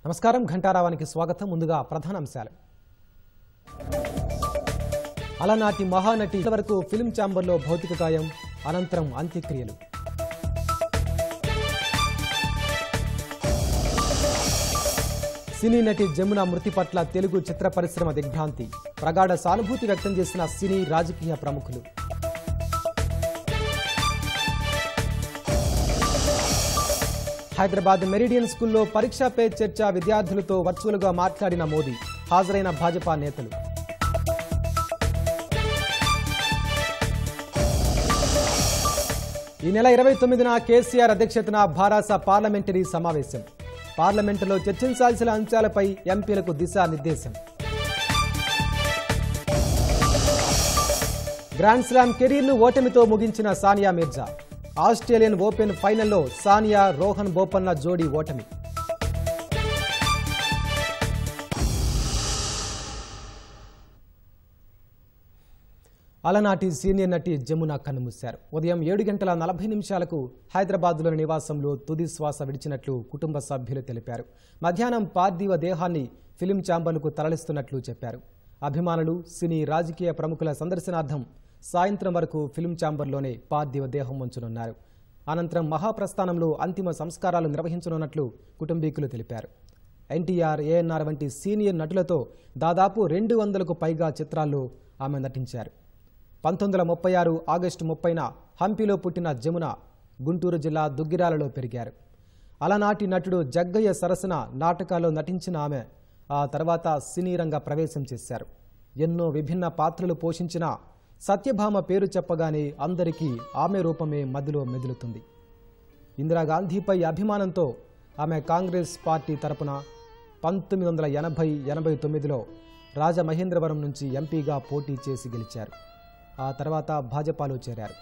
నమస్కారం ఘంటారావానికి స్వాగతం. ముందుగా ప్రధాన అంశాలు. అలనాటి మహానటి ఇంతవరకు ఫిల్మ్ ఛాంబర్లో భౌతిక గాయం, అనంతరం అంత్యక్రియలు. సినీ నటి జమున మృతి పట్ల తెలుగు చిత్ర పరిశ్రమ దిగ్భ్రాంతి. ప్రగాఢ సానుభూతి వ్యక్తం చేసిన సినీ రాజకీయ ప్రముఖులు. హైదరాబాద్ మెరిడియన్ స్కూల్లో పరీక్షా పే చర్చ విద్యార్థులతో వర్చువల్గా మాట్లాడిన మోదీ. హాజరైన భాజపా నేతలు. ఈ నెల 29న కేసీఆర్ అధ్యక్షతన భారాస పార్లమెంటరీ సమావేశం. పార్లమెంటులో చర్చించాల్సిన అంశాలపై ఎంపీలకు దిశానిర్దేశం. గ్రాండ్ స్లామ్ కెరీర్ను ఓటమితో ముగించిన సానియా మిర్జా. ఆస్ట్రేలియన్ ఓపెన్ ఫైనల్లో సానియా రోహన్ బోపన్న జోడీ ఓటమి. అలనాటి సీనియర్ నటి జమున కన్నుమూశారు. ఉదయం 7:40 హైదరాబాద్లోని నివాసంలో తుది శ్వాస విడిచినట్లు కుటుంబ సభ్యులు తెలిపారు. మధ్యాహ్నం పార్థివ దేహాన్ని ఫిలిం ఛాంబర్లకు తరలిస్తున్నట్లు చెప్పారు. అభిమానులు, సినీ రాజకీయ ప్రముఖుల సందర్శనార్థం సాయంత్రం వరకు ఫిలిం ఛాంబర్లోనే పార్థివ దేహం ఉంచనున్నారు. అనంతరం మహాప్రస్థానంలో అంతిమ సంస్కారాలు నిర్వహించనున్నట్లు కుటుంబీకులు తెలిపారు. ఎన్టీఆర్, ఏఎన్ఆర్ వంటి సీనియర్ నటులతో దాదాపు 200కు పైగా చిత్రాల్లో ఆమె నటించారు. 1936 ఆగస్టు 30న హంపీలో పుట్టిన జమున గుంటూరు జిల్లా దుగ్గిరాలలో పెరిగారు. అలనాటి నటుడు జగ్గయ్య సరసన నాటకాల్లో నటించిన ఆమె ఆ తర్వాత సినీ రంగ ప్రవేశం చేశారు. ఎన్నో విభిన్న పాత్రలు పోషించిన సత్యభామ పేరు చెప్పగానే అందరికీ ఆమె రూపమే మదిలో మెదులుతుంది. ఇందిరాగాంధీపై అభిమానంతో ఆమె కాంగ్రెస్ పార్టీ తరపున 1980-89లో రాజమహేంద్రవరం నుంచి ఎంపీగా పోటీ చేసి గెలిచారు. ఆ తర్వాత భాజపాలో చేరారు.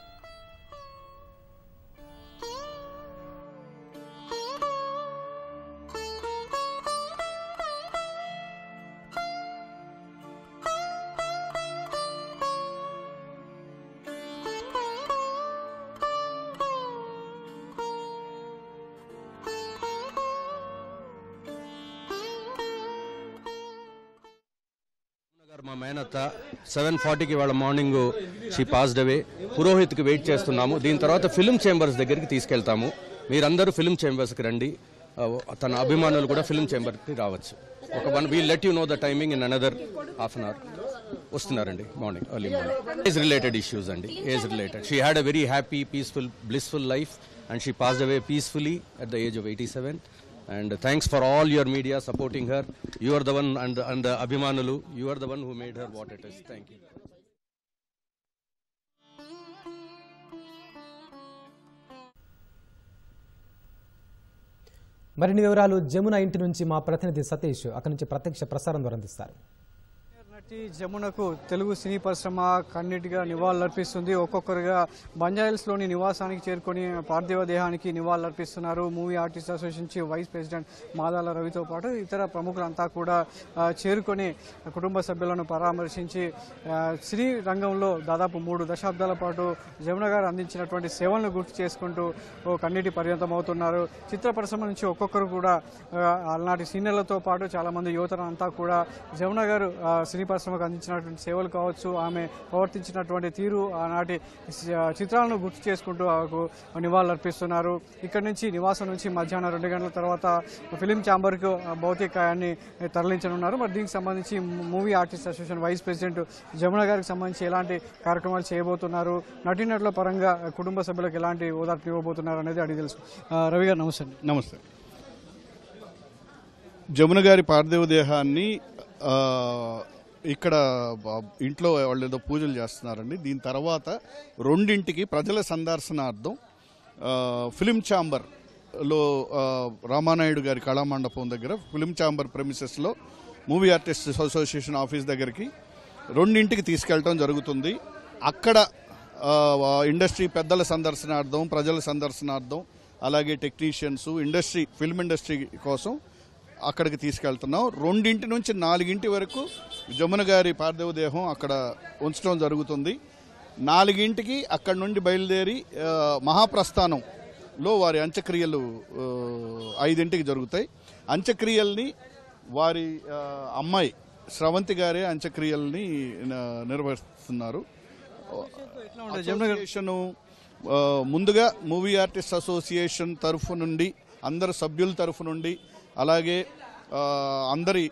మా మేనత్త 7:40కి వాళ్ళ మార్నింగ్ షీ పాస్డ్ అవే. పురోహిత్కి వెయిట్ చేస్తున్నాము. దీని తర్వాత ఫిల్మ్ చేంబర్స్ దగ్గరికి తీసుకెళ్తాము. మీరందరూ ఫిల్మ్ చేంబర్స్కి రండి. తన అభిమానులు కూడా ఫిల్మ్ చేంబర్కి రావచ్చు. We'll let you know the timing in another half an hour. వస్తున్నారండి morning, early morning. Age related issues అండి, age related. She had a very happy, peaceful, blissful life and she passed away peacefully at the age of 87. And thanks for all your media supporting her. You are the one, and the Abhimanulu, you are the one who made her what it is. Thank you. మరిన్ని వివరాలు జమున ఇంటి నుంచి మా ప్రతినిధి సతీష్ అక్కడి నుంచి ప్రత్యక్ష ప్రసారం ద్వారా అందిస్తారు. నటి జమునకు తెలుగు సినీ పరిశ్రమ కన్నిటిగా నివాళులర్పిస్తుంది. ఒక్కొక్కరుగా బంజాయిల్స్లోని నివాసానికి చేరుకొని పార్థివ దేహానికి నివాళులర్పిస్తున్నారు. Movie artist association vice president Madala రవితో పాటు ఇతర ప్రముఖులంతా కూడా చేరుకొని కుటుంబ సభ్యులను పరామర్శించి సినీ రంగంలో దాదాపు 3 దశాబ్దాల పాటు జమున గారు అందించినటువంటి సేవలను గుర్తు చేసుకుంటూ కన్నీటి పర్యంతం అవుతున్నారు. చిత్ర పరిశ్రమ నుంచి ఒక్కొక్కరు కూడా అలాంటి సీనియర్లతో పాటు చాలామంది యువతరం అంతా కూడా జమున గారు సినీ పరిశ్రమకు అందించినటువంటి సేవలు కావచ్చు, ఆమె ప్రవర్తించినటువంటి తీరు, ఆనాటి చిత్రాలను గుర్తు చేసుకుంటూ ఆమెకు నివాళులర్పిస్తున్నారు. ఇక్కడి నుంచి నివాసం నుంచి మధ్యాహ్నం 2 గంటల తర్వాత ఫిలిం ఛాంబర్కు భౌతికాయాన్ని తరలించనున్నారు. మరి దీనికి సంబంధించి movie artist association vice president Jamuna గారికి సంబంధించి ఎలాంటి కార్యక్రమాలు చేయబోతున్నారు, నటీనటుల పరంగా కుటుంబ సభ్యులకు ఎలాంటి ఓదార్పు ఇవ్వబోతున్నారు అనేది అడిగి తెలుసు. రవి గారు నమస్తే. నమస్తే. జమున గారి పార్థివ దేహాన్ని ఇక్కడ ఇంట్లో వాళ్ళు ఏదో పూజలు చేస్తున్నారండి. దీని తర్వాత 2ంటికి ప్రజల సందర్శనార్థం ఫిలిం ఛాంబర్లో రామానాయుడు గారి కళామండపం దగ్గర ఫిలిం ఛాంబర్ ప్రెమిసెస్లో మూవీ ఆర్టిస్ట్ అసోసియేషన్ ఆఫీస్ దగ్గరికి 2ంటికి తీసుకెళ్ళటం జరుగుతుంది. అక్కడ ఇండస్ట్రీ పెద్దల సందర్శనార్థం, ప్రజల సందర్శనార్థం, అలాగే టెక్నీషియన్స్, ఫిల్మ్ ఇండస్ట్రీ కోసం అక్కడికి తీసుకెళ్తున్నాం. 2 నుంచి 4 వరకు జమున గారి పార్థివ దేహం అక్కడ ఉంచడం జరుగుతుంది. 4కి అక్కడి నుండి బయలుదేరి మహాప్రస్థానం లో వారి అంత్యక్రియలు 5ంటికి జరుగుతాయి. అంత్యక్రియల్ని వారి అమ్మాయి స్రవంతి గారే అంత్యక్రియల్ని నిర్వహిస్తున్నారు. అసోసియేషను ముందుగా మూవీ ఆర్టిస్ట్ అసోసియేషన్ తరఫు నుండి, అందరు సభ్యుల తరఫు నుండి, అలాగే అందరి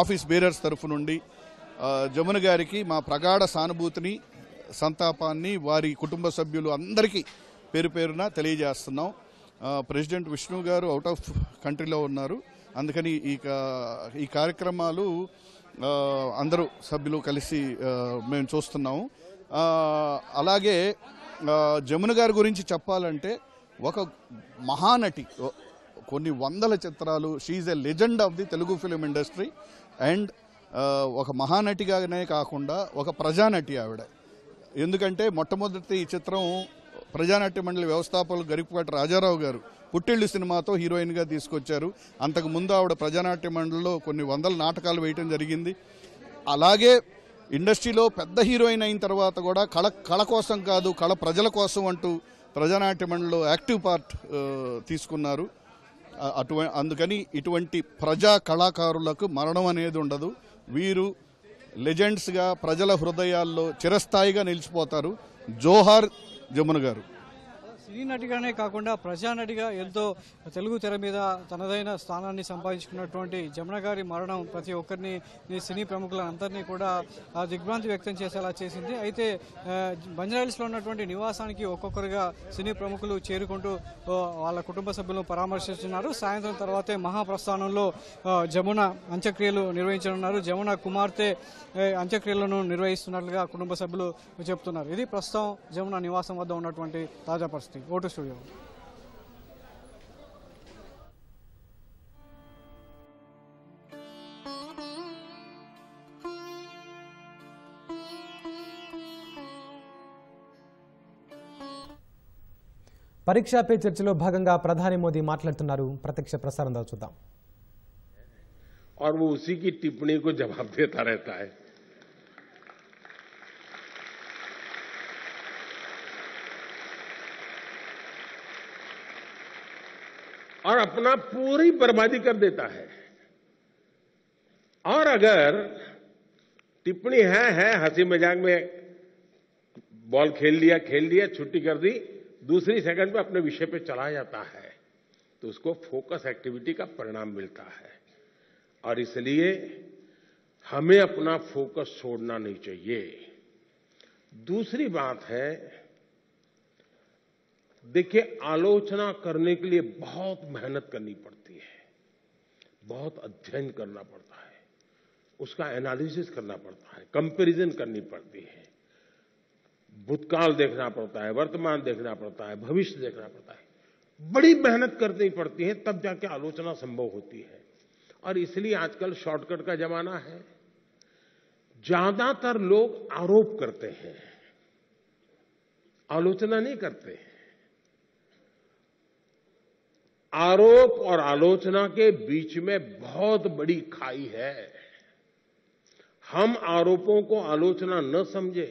ఆఫీస్ బేరర్స్ తరఫు నుండి జమున గారికి మా ప్రగాఢ సానుభూతిని, సంతాపాన్ని వారి కుటుంబ సభ్యులు అందరికీ పేరు పేరున తెలియజేస్తున్నాం. ప్రెసిడెంట్ విష్ణు గారు అవుట్ ఆఫ్ కంట్రీలో ఉన్నారు, అందుకని ఈ కార్యక్రమాలు అందరూ సభ్యులు కలిసి మేము చూస్తున్నాము. అలాగే జమున గారి గురించి చెప్పాలంటే ఒక మహానటి, కొన్ని వందల చిత్రాలు, she's a legend of the Telugu film industry. And ఒక మహానటిగానే కాకుండా ఒక ప్రజానటి ఆవిడ. ఎందుకంటే మొట్టమొదటి ఈ చిత్రం ప్రజానాట్య మండలి వ్యవస్థాపకులు గరికపాటి రాజారావు గారు పుట్టిళ్ళు సినిమాతో హీరోయిన్గా తీసుకొచ్చారు. అంతకు ముందు ఆవిడ ప్రజానాట్య మండలిలో కొన్ని వందల నాటకాలు వేయటం జరిగింది. అలాగే ఇండస్ట్రీలో పెద్ద హీరోయిన్ అయిన తర్వాత కూడా కళ కోసం కాదు, కళ ప్రజల కోసం అంటూ ప్రజానాట్య మండలిలో యాక్టివ్ పార్ట్ తీసుకున్నారు. అందుకని ఇటువంటి ప్రజా కళాకారులకు మరణం అనేది ఉండదు. వీరు లెజెండ్స్గా ప్రజల హృదయాల్లో చిరస్థాయిగా నిలిచిపోతారు. జోహార్ జమున గారు. సినీ నటిగానే కాకుండా ప్రజానటిగా ఎంతో తెలుగు తెర మీద తనదైన స్థానాన్ని సంపాదించుకున్నటువంటి జమున గారి మరణం ప్రతి ఒక్కరిని, సినీ ప్రముఖులందరినీ కూడా దిగ్భ్రాంతి వ్యక్తం చేసేలా చేసింది. అయితే బంజారాహిల్స్లో ఉన్నటువంటి నివాసానికి ఒక్కొక్కరుగా సినీ ప్రముఖులు చేరుకుంటూ వాళ్ళ కుటుంబ సభ్యులను పరామర్శిస్తున్నారు. సాయంత్రం తర్వాతే మహాప్రస్థానంలో జమున అంత్యక్రియలు నిర్వహించనున్నారు. జమున కుమార్తె అంత్యక్రియలను నిర్వహిస్తున్నట్లుగా కుటుంబ సభ్యులు చెబుతున్నారు. ఇది ప్రస్తుతం జమున నివాసం వద్ద ఉన్నటువంటి తాజా పరిస్థితి. Vote studio. పరీక్షా పే చర్చలో భాగంగా ప్రధాని మోదీ మాట్లాడుతున్నారు. ప్రత్యక్ష ప్రసారంలో చూద్దాం. और वो उसी की टिप्पणी को जवाब देता रहता है. और अपना पूरी बर्बादी कर देता है. और अगर टिप्पणी है हंसी मजाक में बॉल खेल लिया छुट्टी कर दी, दूसरी सेकंड में अपने विषय पे चला जाता है, तो उसको फोकस एक्टिविटी का परिणाम मिलता है. और इसलिए हमें अपना फोकस छोड़ना नहीं चाहिए. दूसरी बात है, देखिए आलोचना करने के लिए बहुत मेहनत करनी पड़ती है, बहुत अध्ययन करना पड़ता है, उसका एनालिसिस करना पड़ता है, कंपैरिजन करनी पड़ती है, भूतकाल देखना पड़ता है, वर्तमान देखना पड़ता है, भविष्य देखना पड़ता है. बड़ी मेहनत करनी पड़ती है, तब जाके आलोचना संभव होती है. और इसलिए आजकल शॉर्टकट का जमाना है. ज्यादातर लोग आरोप करते हैं, आलोचना नहीं करते. आरोप और आलोचना के बीच में बहुत बड़ी खाई है. हम आरोपों को आलोचना न समझे.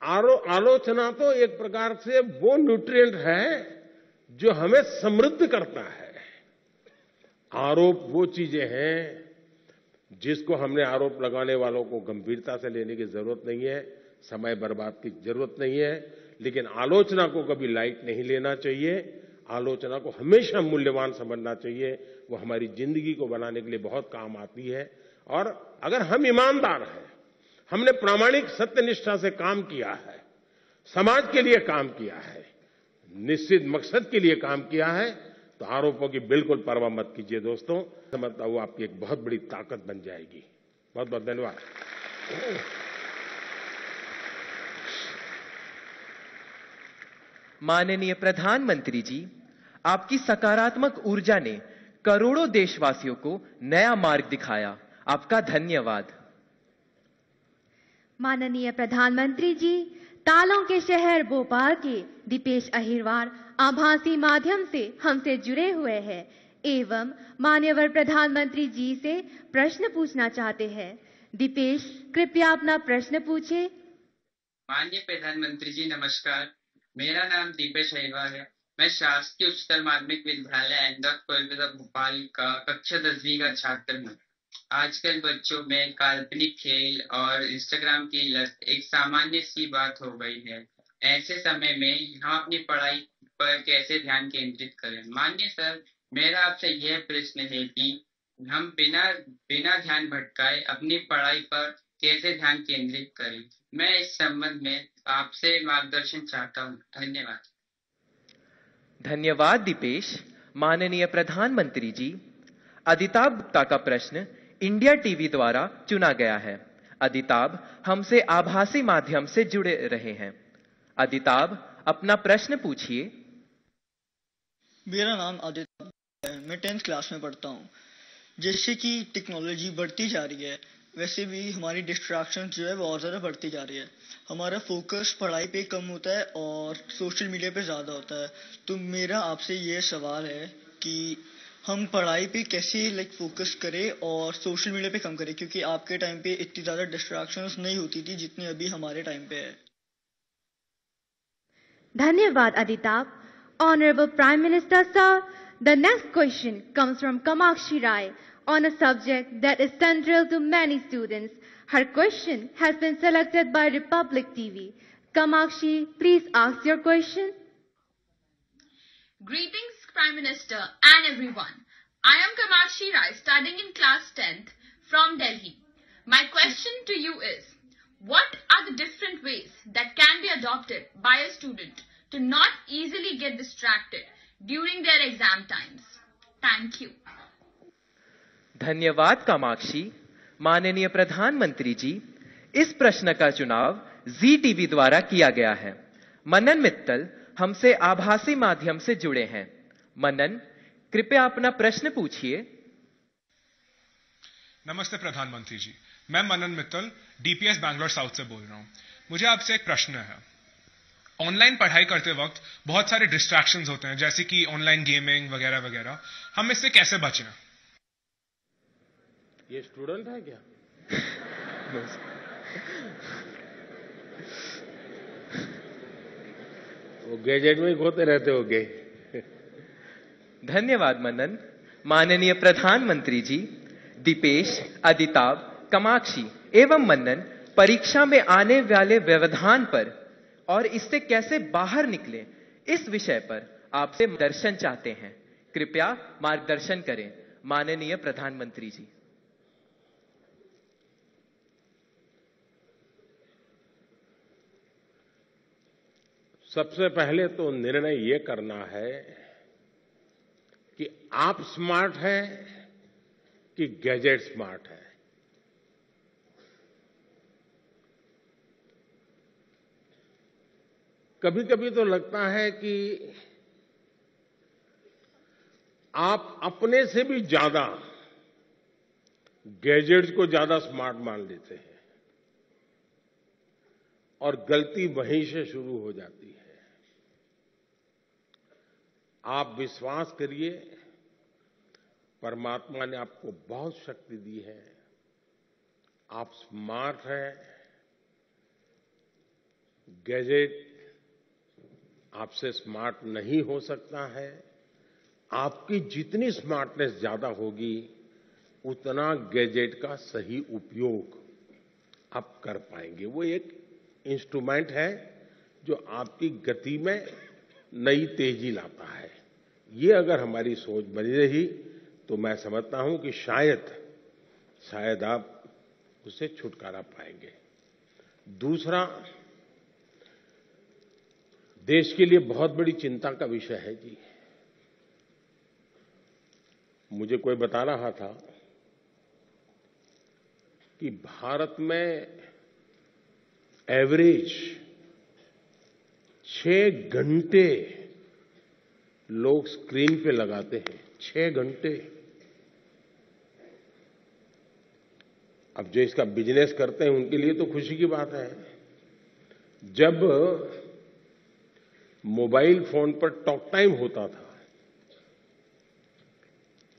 आलोचना तो एक प्रकार से वो न्यूट्रिएंट है जो हमें समृद्ध करता है. आरोप वो चीजें हैं जिसको हमने आरोप लगाने वालों को गंभीरता से लेने की जरूरत नहीं है, समय बर्बाद की जरूरत नहीं है. लेकिन आलोचना को कभी लाइट नहीं लेना चाहिए. आलोचना को हमेशा मूल्यवान समझना चाहिए. वो हमारी जिंदगी को बनाने के लिए बहुत काम आती है. और अगर हम ईमानदार हैं, हमने प्रामाणिक सत्यनिष्ठा से काम किया है, समाज के लिए काम किया है, निश्चित मकसद के लिए काम किया है, तो आरोपों की बिल्कुल परवाह मत कीजिए दोस्तों. समझता हूं आपकी एक बहुत बड़ी ताकत बन जाएगी. बहुत बहुत धन्यवाद. माननीय प्रधानमंत्री जी, आपकी सकारात्मक ऊर्जा ने करोड़ों देशवासियों को नया मार्ग दिखाया. आपका धन्यवाद. माननीय प्रधानमंत्री जी, तालों के शहर भोपाल के दीपेश अहिरवार आभासी माध्यम से हमसे जुड़े हुए हैं एवं माननीय प्रधानमंत्री जी से प्रश्न पूछना चाहते हैं. दीपेश, कृपया अपना प्रश्न पूछे. माननीय प्रधानमंत्री जी नमस्कार. मेरा नाम दीपेश अहिरवार है। मैं शासकीय उच्चतर माध्यमिक विद्यालय इंदौर कोलकाता भोपाल का कक्षा 10वीं का छात्र हूँ। आजकल बच्चों में काल्पनिक खेल और इंस्टाग्राम की लत एक सामान्य सी बात हो गई है। ऐसे समय में हम अपनी पढ़ाई पर कैसे ध्यान केंद्रित करें? माननीय सर, मेरा आपसे यह प्रश्न है कि हम बिना ध्यान भटकाए अपनी पढ़ाई पर कैसे ध्यान केंद्रित करें? मैं इस संबंध में आपसे मार्गदर्शन चाहता हूँ। धन्यवाद। धन्यवाद दीपेश। माननीय प्रधानमंत्री जी, अदिताभ गुप्ता का प्रश्न इंडिया टीवी द्वारा चुना गया है। अदिताभ हमसे आभासी माध्यम से जुड़े रहे हैं। अदिताभ, अपना प्रश्न पूछिए। मेरा नाम आदित्य है। मैं 10th क्लास में पढ़ता हूँ। जैसे कि टेक्नोलॉजी बढ़ती जा रही है, वैसे भी हमारी डिस्ट्रैक्शन जो है वो और ज़्यादा बढ़ती जा रही है। हमारा फोकस पढ़ाई पे कम होता है और सोशल मीडिया पे ज़्यादा होता है। तो मेरा आपसे ये सवाल है कि हम पढ़ाई पे कैसे फोकस करें और सोशल मीडिया पे कम करें, क्योंकि आपके टाइम पे इतनी ज़्यादा डिस्ट्रैक्शंस नहीं होती थी जितनी अभी हमारे टाइम पे है। धन्यवाद अदिताभ। Honorable Prime Minister Sir, the next question comes from Kamakshi Rai on a subject that is central to many students. Her question has been selected by Republic TV. Kamakshi, please ask your question. Greetings, Prime Minister and everyone. I am Kamakshi Rai, studying in class 10th from Delhi. My question to you is, what are the different ways that can be adopted by a student to not easily get distracted during their exam times? Thank you. धन्यवाद कामाक्षी। माननीय प्रधानमंत्री जी, इस प्रश्न का चुनाव जी TV द्वारा किया गया है। मनन मित्तल हमसे आभासी माध्यम से जुड़े हैं। मनन, कृपया अपना प्रश्न पूछिए। नमस्ते प्रधानमंत्री जी, मैं मनन मित्तल डीपीएस बैंगलोर साउथ से बोल रहा हूं। मुझे आपसे एक प्रश्न है। ऑनलाइन पढ़ाई करते वक्त बहुत सारे डिस्ट्रैक्शंस होते हैं, जैसे कि ऑनलाइन गेमिंग वगैरह वगैरह। हम इससे कैसे बचें? ये स्टूडेंट है क्या? वो गैजेट में खोते रहते होगे। धन्यवाद मनन। माननीय प्रधानमंत्री जी, दीपेश, अदिताभ, कामाक्षी एवं मनन परीक्षा में आने वाले व्यवधान पर और इससे कैसे बाहर निकलें, इस विषय पर आपसे मार्गदर्शन चाहते हैं। कृपया मार्गदर्शन करें माननीय प्रधानमंत्री जी। सबसे पहले तो निर्णय ये करना है कि आप स्मार्ट हैं कि गैजेट स्मार्ट है। कभी कभी तो लगता है कि आप अपने से भी ज्यादा गैजेट्स को ज्यादा स्मार्ट मान लेते हैं और गलती वहीं से शुरू हो जाती है। आप विश्वास करिए, परमात्मा ने आपको बहुत शक्ति दी है। आप स्मार्ट हैं। गैजेट आपसे स्मार्ट नहीं हो सकता है। आपकी जितनी स्मार्टनेस ज्यादा होगी, उतना गैजेट का सही उपयोग आप कर पाएंगे। वो एक इंस्ट्रूमेंट है जो आपकी गति में नई तेजी लाता है। ये अगर हमारी सोच बनी रही तो मैं समझता हूं कि शायद आप उससे छुटकारा पाएंगे। दूसरा, देश के लिए बहुत बड़ी चिंता का विषय है जी। मुझे कोई बता रहा था कि भारत में एवरेज 6 घंटे लोग स्क्रीन पे लगाते हैं। 6 घंटे। अब जो इसका बिजनेस करते हैं उनके लिए तो खुशी की बात है। जब मोबाइल फोन पर टॉक टाइम होता था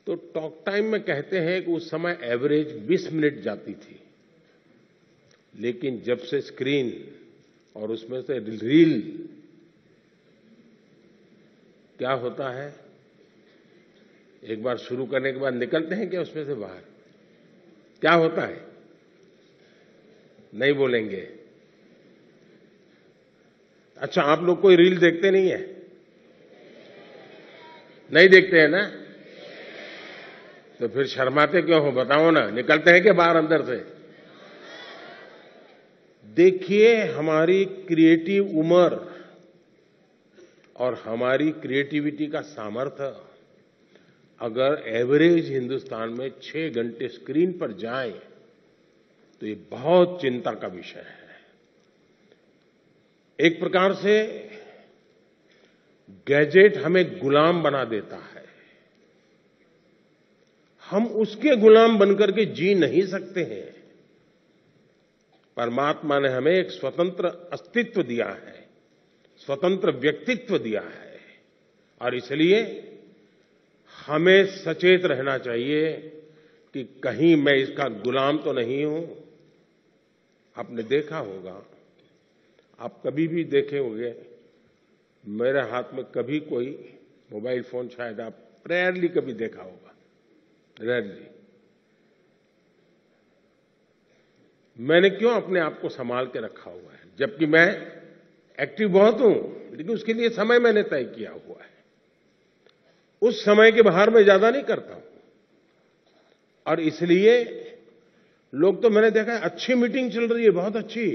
तो टॉक टाइम में कहते हैं कि उस समय एवरेज 20 मिनट जाती थी। लेकिन जब से स्क्रीन और उसमें से रील क्या होता है, एक बार शुरू करने के बाद निकलते हैं क्या उसमें से बाहर? क्या होता है? नहीं बोलेंगे। अच्छा, आप लोग कोई रील देखते नहीं है? नहीं देखते हैं ना? तो फिर शर्माते क्यों हो, बताओ ना। निकलते हैं क्या बाहर अंदर से? देखिए, हमारी क्रिएटिव उम्र और हमारी क्रिएटिविटी का सामर्थ्य अगर एवरेज हिंदुस्तान में 6 घंटे स्क्रीन पर जाए तो ये बहुत चिंता का विषय है। एक प्रकार से गैजेट हमें गुलाम बना देता है। हम उसके गुलाम बनकर के जी नहीं सकते हैं। परमात्मा ने हमें एक स्वतंत्र अस्तित्व दिया है, स्वतंत्र व्यक्तित्व दिया है, और इसलिए हमें सचेत रहना चाहिए कि कहीं मैं इसका गुलाम तो नहीं हूं। आपने देखा होगा, आप कभी भी देखे होंगे, मेरे हाथ में कभी कोई मोबाइल फोन शायद आप रेयरली कभी देखा होगा, रेयरली। मैंने क्यों अपने आप को संभाल के रखा हुआ है, जबकि मैं एक्टिव बहुत हूं, लेकिन उसके लिए समय मैंने तय किया हुआ है। उस समय के बाहर मैं ज्यादा नहीं करता हूं, और इसलिए लोग तो मैंने देखा है, अच्छी मीटिंग चल रही है, बहुत अच्छी,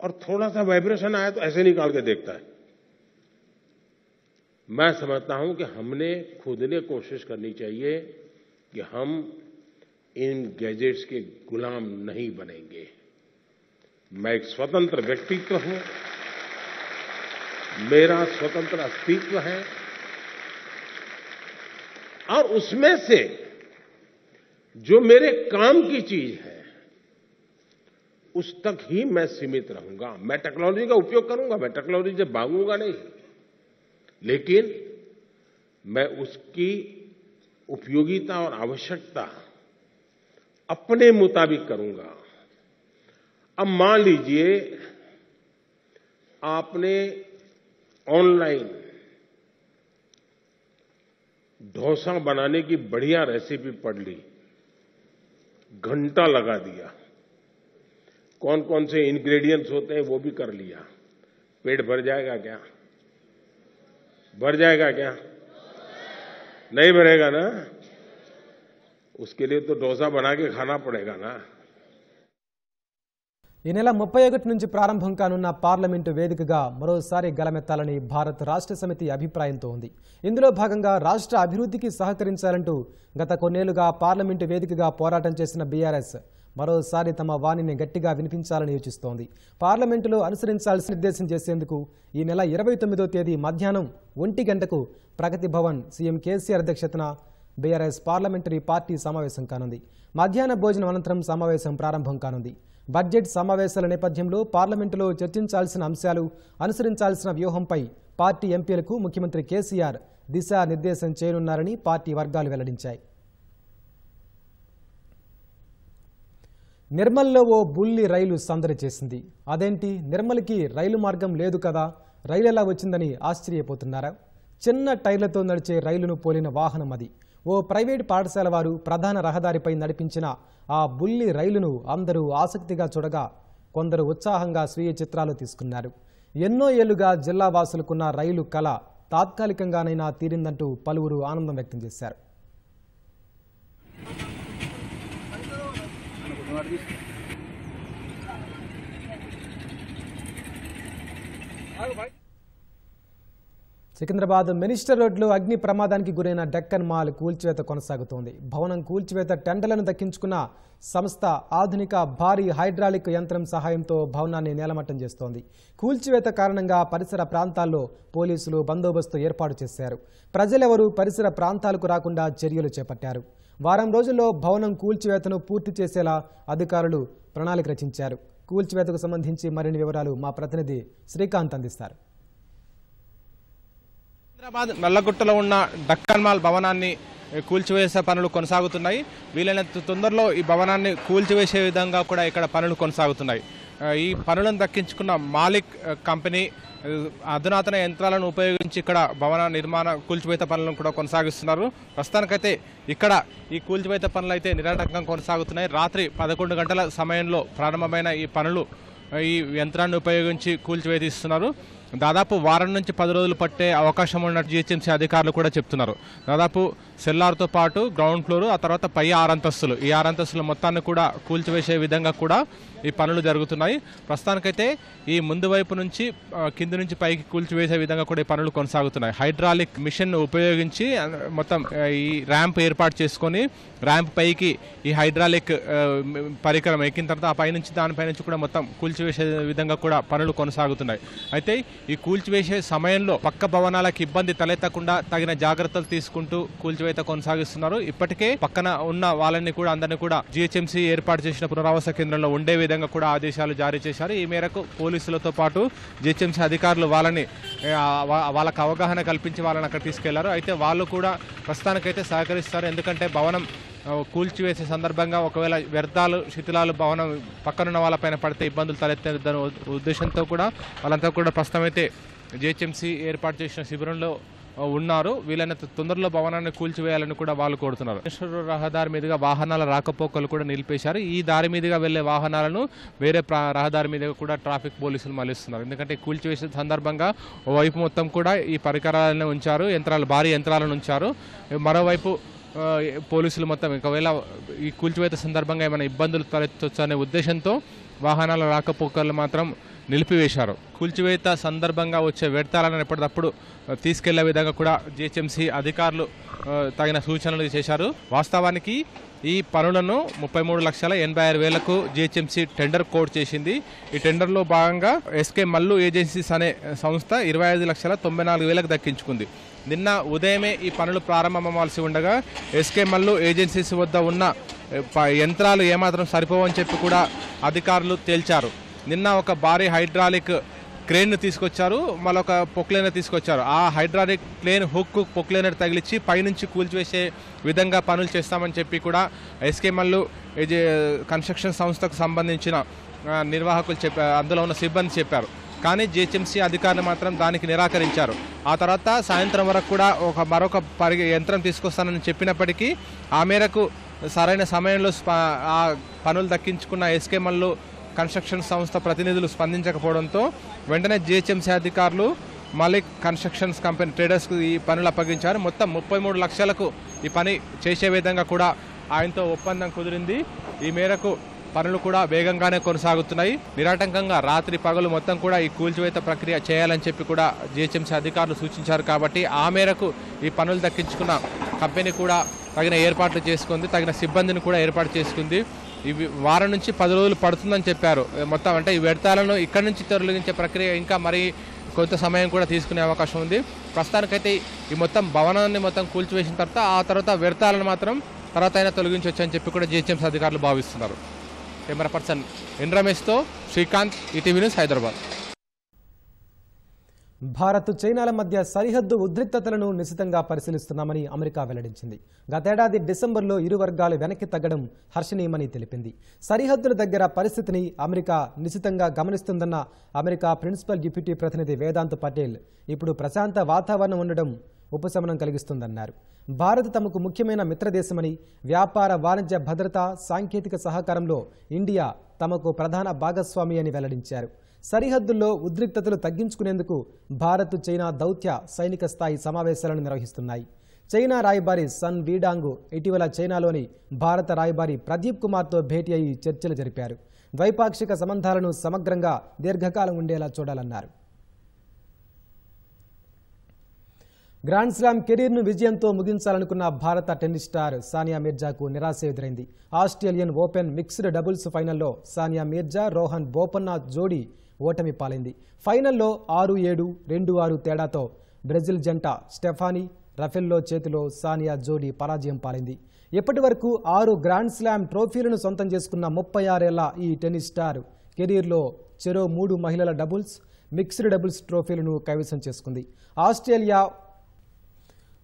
और थोड़ा सा वाइब्रेशन आया तो ऐसे निकाल के देखता है। मैं समझता हूं कि हमने खुद ने कोशिश करनी चाहिए कि हम इन गैजेट्स के गुलाम नहीं बनेंगे। मैं एक स्वतंत्र व्यक्तित्व हूं, मेरा स्वतंत्र अस्तित्व है, और उसमें से जो मेरे काम की चीज है उस तक ही मैं सीमित रहूंगा। मैं टेक्नोलॉजी का उपयोग करूंगा, मैं टेक्नोलॉजी से भागूंगा नहीं, लेकिन मैं उसकी उपयोगिता और आवश्यकता अपने मुताबिक करूंगा। अब मान लीजिए आपने ऑनलाइन डोसा बनाने की बढ़िया रेसिपी पढ़ ली, घंटा लगा दिया, कौन कौन से इंग्रेडिएंट्स होते हैं वो भी कर लिया, पेट भर जाएगा क्या? भर जाएगा क्या? नहीं भरेगा ना। उसके लिए तो डोसा बना के खाना पड़ेगा ना। ఈ నెల 31 నుంచి ప్రారంభం కానున్న పార్లమెంటు వేదికగా మరోసారి గలమెత్తాలని భారత రాష్ట్ర సమితి అభిప్రాయంతో ఉంది. ఇందులో భాగంగా రాష్ట్ర అభివృద్ధికి సహకరించాలంటూ గత కొన్నేళ్లుగా పార్లమెంటు వేదికగా పోరాటం చేసిన బీఆర్ఎస్ మరోసారి తమ వాణిని గట్టిగా వినిపించాలని యోచిస్తోంది. పార్లమెంటులో అనుసరించాల్సిన నిర్దేశం చేసేందుకు ఈ నెల 29వ తేదీ మధ్యాహ్నం 1 గంటకు ప్రగతి భవన్ సీఎం కేసీఆర్ అధ్యక్షతన బీఆర్ఎస్ పార్లమెంటరీ పార్టీ సమావేశం కానుంది. మధ్యాహ్న భోజనం అనంతరం సమావేశం ప్రారంభం కానుంది. బడ్జెట్ సమావేశాల నేపథ్యంలో పార్లమెంటులో చర్చించాల్సిన అంశాలు, అనుసరించాల్సిన వ్యూహంపై పార్టీ ఎంపీలకు ముఖ్యమంత్రి కేసీఆర్ దిశానిర్దేశం చేయనున్నారని పార్టీ వర్గాలు వెల్లడించాయి. నిర్మల్లో ఓ బుల్లి రైలు సందడి చేసింది. అదేంటి, నిర్మల్కి రైలు మార్గం లేదు కదా, రైలు ఎలా వచ్చిందని ఆశ్చర్యపోతున్నారా? చిన్న టైర్లతో నడిచే రైలును పోలిన వాహనం అది. ఓ ప్రైవేట్ పాఠశాల వారు ప్రధాన రహదారిపై నడిపించిన ఆ బుల్లి రైలును అందరూ ఆసక్తిగా చూడగా కొందరు ఉత్సాహంగా స్వీయ చిత్రాలు తీసుకున్నారు. ఎన్నో ఏళ్లుగా జిల్లా వాసులకున్న రైలు కళ తాత్కాలికంగానైనా తీరిందంటూ పలువురు ఆనందం వ్యక్తం చేశారు. సికింద్రాబాద్ మినిస్టర్ రోడ్లో అగ్ని ప్రమాదానికి గురైన డెక్కన్ మాల్ కూల్చివేత కొనసాగుతోంది. భవనం కూల్చివేత టెండర్లను దక్కించుకున్న సంస్థ ఆధునిక భారీ హైడ్రాలిక్ యంత్రం సహాయంతో భవనాన్ని నేలమట్టం చేస్తోంది. కూల్చివేత కారణంగా పరిసర ప్రాంతాల్లో పోలీసులు బందోబస్తు ఏర్పాటు చేశారు. ప్రజలెవరూ పరిసర ప్రాంతాలకు రాకుండా చర్యలు చేపట్టారు. వారం రోజుల్లో భవనం కూల్చివేతను పూర్తి చేసేలా అధికారులు ప్రణాళిక రచించారు. కూల్చివేతకు సంబంధించి మరిన్ని వివరాలు మా ప్రతినిధి శ్రీకాంత్ అందిస్తారు. హైదరాబాద్ నల్లగుట్టలో ఉన్న డక్కన్ మాల్ భవనాన్ని కూల్చివేసే పనులు కొనసాగుతున్నాయి. వీలైనంత తొందరలో ఈ భవనాన్ని కూల్చివేసే విధంగా కూడా ఇక్కడ పనులు కొనసాగుతున్నాయి. ఈ పనులను దక్కించుకున్న మాలిక్ కంపెనీ అధునాతన యంత్రాలను ఉపయోగించి ఇక్కడ భవన నిర్మాణ కూల్చివేత పనులను కూడా కొనసాగిస్తున్నారు. ప్రస్తుతానికైతే ఇక్కడ ఈ కూల్చివేత పనులు అయితే నిరాటంకంగా కొనసాగుతున్నాయి. రాత్రి 11 గంటల సమయంలో ప్రారంభమైన ఈ పనులు ఈ యంత్రాన్ని ఉపయోగించి కూల్చివేతిస్తున్నారు. దాదాపు వారం నుంచి 10 రోజులు పట్టే అవకాశం ఉన్నట్టు జిహెచ్ఎంసీ అధికారులు కూడా చెప్తున్నారు. దాదాపు సెల్లార్తో పాటు గ్రౌండ్ ఫ్లోర్, ఆ తర్వాత పై 6 అంతస్తులు, ఈ 6 అంతస్తుల మొత్తాన్ని కూడా కూల్చివేసే విధంగా కూడా ఈ పనులు జరుగుతున్నాయి. ప్రస్తుతానికైతే ఈ ముందు వైపు నుంచి కింది నుంచి పైకి కూల్చివేసే విధంగా కూడా ఈ పనులు కొనసాగుతున్నాయి. హైడ్రాలిక్ మిషన్ ఉపయోగించి మొత్తం ఈ ర్యాంప్ ఏర్పాటు చేసుకొని ర్యాంప్ పైకి ఈ హైడ్రాలిక్ పరికరం ఎక్కిన తర్వాత ఆ పైనుంచి దానిపై నుంచి కూడా మొత్తం కూల్చివేసే విధంగా కూడా పనులు కొనసాగుతున్నాయి. అయితే ఈ కూల్చివేసే సమయంలో పక్క భవనాలకు ఇబ్బంది తలెత్తకుండా తగిన జాగ్రత్తలు తీసుకుంటూ కూల్చివేత కొనసాగిస్తున్నారు. ఇప్పటికే పక్కన ఉన్న వాళ్ళని కూడా అందరినీ కూడా జిహెచ్ఎంసీ ఏర్పాటు చేసిన పునరావాస కేంద్రంలో ఉండే విధంగా కూడా ఆదేశాలు జారీ చేశారు. ఈ మేరకు పోలీసులతో పాటు జిహెచ్ఎంసీ అధికారులు వాళ్ళకి అవగాహన కల్పించి వాళ్ళని అక్కడ తీసుకెళ్లారు. అయితే వాళ్ళు కూడా ప్రస్తుతానికైతే సహకరిస్తారు. ఎందుకంటే భవనం కూల్చివేసే సందర్భంగా ఒకవేళ వ్యర్థాలు శిథిలాలు భవనం పక్కనున్న వాళ్ళపైన పడితే ఇబ్బందులు తలెత్తేదన్న ఉద్దేశంతో కూడా వాళ్ళంతా కూడా ప్రస్తుతమైతే జిహెచ్ఎంసీ ఏర్పాటు చేసిన శిబిరంలో ఉన్నారు. వీలైనంత తొందరలో భవనాన్ని కూల్చివేయాలని కూడా వాళ్ళు కోరుతున్నారు. రహదారి మీదుగా వాహనాల రాకపోకలు కూడా నిలిపేశారు. ఈ దారి మీదుగా వెళ్లే వాహనాలను వేరే రహదారి మీదుగా కూడా ట్రాఫిక్ పోలీసులు మళ్లిస్తున్నారు. ఎందుకంటే కూల్చివేసే సందర్భంగా ఓవైపు మొత్తం కూడా ఈ పరికరాలను ఉంచారు, భారీ యంత్రాలను ఉంచారు. మరోవైపు పోలీసులు మొత్తం ఒకవేళ ఈ కూల్చివేత సందర్భంగా ఏమైనా ఇబ్బందులు తలెత్తొచ్చు అనే ఉద్దేశంతో వాహనాల రాకపోకలు మాత్రం నిలిపివేశారు. కూల్చివేత సందర్భంగా వచ్చే వ్యర్థాలను ఎప్పటికప్పుడు తీసుకెళ్లే విధంగా కూడా జిహెచ్ఎంసీ అధికారులు తగిన సూచనలు చేశారు. వాస్తవానికి ఈ పనులను 33,86,000 జిహెచ్ఎంసీ టెండర్ కోడ్ చేసింది. ఈ టెండర్లో భాగంగా ఎస్కే మల్లు ఏజెన్సీస్ అనే సంస్థ 25,94,000 దక్కించుకుంది. నిన్న ఉదయమే ఈ పనులు ప్రారంభమవ్వాల్సి ఉండగా ఎస్కే మల్లు ఏజెన్సీస్ వద్ద ఉన్న యంత్రాలు ఏమాత్రం సరిపోవని చెప్పి కూడా అధికారులు తేల్చారు. నిన్న ఒక భారీ హైడ్రాలిక్ క్రేన్ను తీసుకొచ్చారు, మరొక పొక్లైనర్ తీసుకొచ్చారు. ఆ హైడ్రాలిక్ క్రేన్ హుక్ పొక్లైనర్ తగిలించి పైనుంచి కూల్చివేసే విధంగా పనులు చేస్తామని చెప్పి కూడా ఎస్కే మల్లు కన్స్ట్రక్షన్ సంస్థకు సంబంధించిన నిర్వాహకులు అందులో ఉన్న సిబ్బంది చెప్పారు. కానీ జిహెచ్ఎంసీ అధికారులు మాత్రం దానికి నిరాకరించారు. ఆ తర్వాత సాయంత్రం వరకు కూడా మరొక యంత్రం తీసుకొస్తానని చెప్పినప్పటికీ ఆ మేరకు సరైన సమయంలో ఆ పనులు దక్కించుకున్న ఎస్కే మల్లు కన్స్ట్రక్షన్ సంస్థ ప్రతినిధులు స్పందించకపోవడంతో వెంటనే జిహెచ్ఎంసీ అధికారులు మాలిక్ కన్స్ట్రక్షన్స్ కంపెనీ ట్రేడర్స్కు ఈ పనులు అప్పగించారు. మొత్తం 33 లక్షలకు ఈ పని చేసే విధంగా కూడా ఆయనతో ఒప్పందం కుదిరింది. ఈ మేరకు పనులు కూడా వేగంగానే కొనసాగుతున్నాయి. నిరాటంకంగా రాత్రి పగలు మొత్తం కూడా ఈ కూల్చివేత ప్రక్రియ చేయాలని చెప్పి కూడా జిహెచ్ఎంసీ అధికారులు సూచించారు. కాబట్టి ఆ మేరకు ఈ పనులు దక్కించుకున్న కంపెనీ కూడా తగిన ఏర్పాట్లు చేసుకుంది, తగిన సిబ్బందిని కూడా ఏర్పాటు చేసుకుంది. ఇవి వారం నుంచి 10 రోజులు పడుతుందని చెప్పారు. మొత్తం అంటే ఈ వ్యర్థాలను ఇక్కడి నుంచి తొలగించే ప్రక్రియ ఇంకా మరి కొంత సమయం కూడా తీసుకునే అవకాశం ఉంది. ప్రస్తుతానికైతే ఈ మొత్తం భవనాన్ని మొత్తం కూల్చివేసిన తర్వాత ఆ తర్వాత వ్యర్థాలను మాత్రం తర్వాత అయినా తొలగించవచ్చు అని చెప్పి కూడా జిహెచ్ఎంసీ అధికారులు భావిస్తున్నారు. కెమెరా పర్సన్ ఎన్ రమేష్తో శ్రీకాంత్, ఈటీవీ న్యూస్, హైదరాబాద్. భారత్ చైనాల మధ్య సరిహద్దు ఉద్రిక్తతలను నిశితంగా పరిశీలిస్తున్నామని అమెరికా వెల్లడించింది. గతేడాది డిసెంబర్లో ఇరు వర్గాలు వెనక్కి తగ్గడం హర్షణీయమని తెలిపింది. సరిహద్దుల దగ్గర పరిస్థితిని అమెరికా నిశితంగా గమనిస్తుందన్న అమెరికా ప్రిన్సిపల్ డిప్యూటీ ప్రతినిధి వేదాంత్ పటేల్ ఇప్పుడు ప్రశాంత వాతావరణం ఉండడం ఉపశమనం కలిగిస్తుందన్నారు. భారత్ తమకు ముఖ్యమైన మిత్రదేశమని, వ్యాపార, వాణిజ్య, భద్రత, సాంకేతిక సహకారంలో ఇండియా తమకు ప్రధాన భాగస్వామి అని వెల్లడించారు. సరిహద్దుల్లో ఉద్రిక్తతలు తగ్గించుకునేందుకు భారత్, చైనా దౌత్య, సైనిక స్థాయి సమావేశాలను నిర్వహిస్తున్నాయి. చైనా రాయబారి సన్ వీడాంగ్ ఇటీవల చైనాలోని భారత రాయబారి ప్రదీప్ కుమార్తో భేటీ అయి చర్చలు జరిపారు. ద్వైపాక్షిక సంబంధాలను సమగ్రంగా దీర్ఘకాలం ఉండేలా చూడాలన్నారు. గ్రాండ్ స్లామ్ కెరీర్ను విజయంతో ముగించాలనుకున్న భారత టెన్నిస్ స్టార్ సానియా మిర్జాకు నిరాశ ఎదురైంది. ఆస్ట్రేలియన్ ఓపెన్ మిక్స్డ్ డబుల్స్ ఫైనల్లో సానియా మిర్జా, రోహన్ బోపన్నా జోడీ ఓటమి పాలైంది. ఫైనల్లో 6-7, 2-6 తేడాతో బ్రెజిల్ జంట స్టెఫానీ రఫెల్లో చేతిలో సానియా జోడీ పరాజయం పాలైంది. ఇప్పటి వరకు 6 గ్రాండ్ స్లామ్ ట్రోఫీలను సొంతం చేసుకున్న 36 ఏళ్ల ఈ టెన్నిస్ స్టార్ కెరీర్లో చెరో 3 మహిళల డబుల్స్, మిక్స్డ్ డబుల్స్ ట్రోఫీలను కైవసం చేసుకుంది. ఆస్ట్రేలియా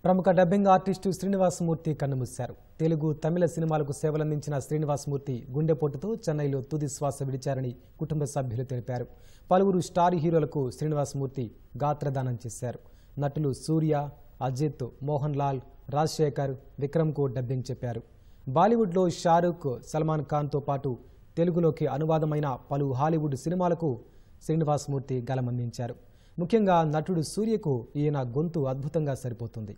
ప్రముఖ డబ్బింగ్ ఆర్టిస్టు శ్రీనివాసమూర్తి కన్నుమూశారు. తెలుగు, తమిళ సినిమాలకు సేవలందించిన శ్రీనివాసమూర్తి గుండెపోటుతో చెన్నైలో తుది శ్వాస విడిచారని కుటుంబ సభ్యులు తెలిపారు. పలువురు స్టార్ హీరోలకు శ్రీనివాసమూర్తి గాత్రదానం చేశారు. నటులు సూర్య, అజిత్, మోహన్ లాల్, రాజశేఖర్, విక్రమ్కు డబ్బింగ్ చెప్పారు. బాలీవుడ్లో షారూక్, సల్మాన్ ఖాన్తో పాటు తెలుగులోకి అనువాదమైన పలు హాలీవుడ్ సినిమాలకు శ్రీనివాసమూర్తి గళమందించారు. ముఖ్యంగా నటుడు సూర్యకు ఈయన గొంతు అద్భుతంగా సరిపోతుంది.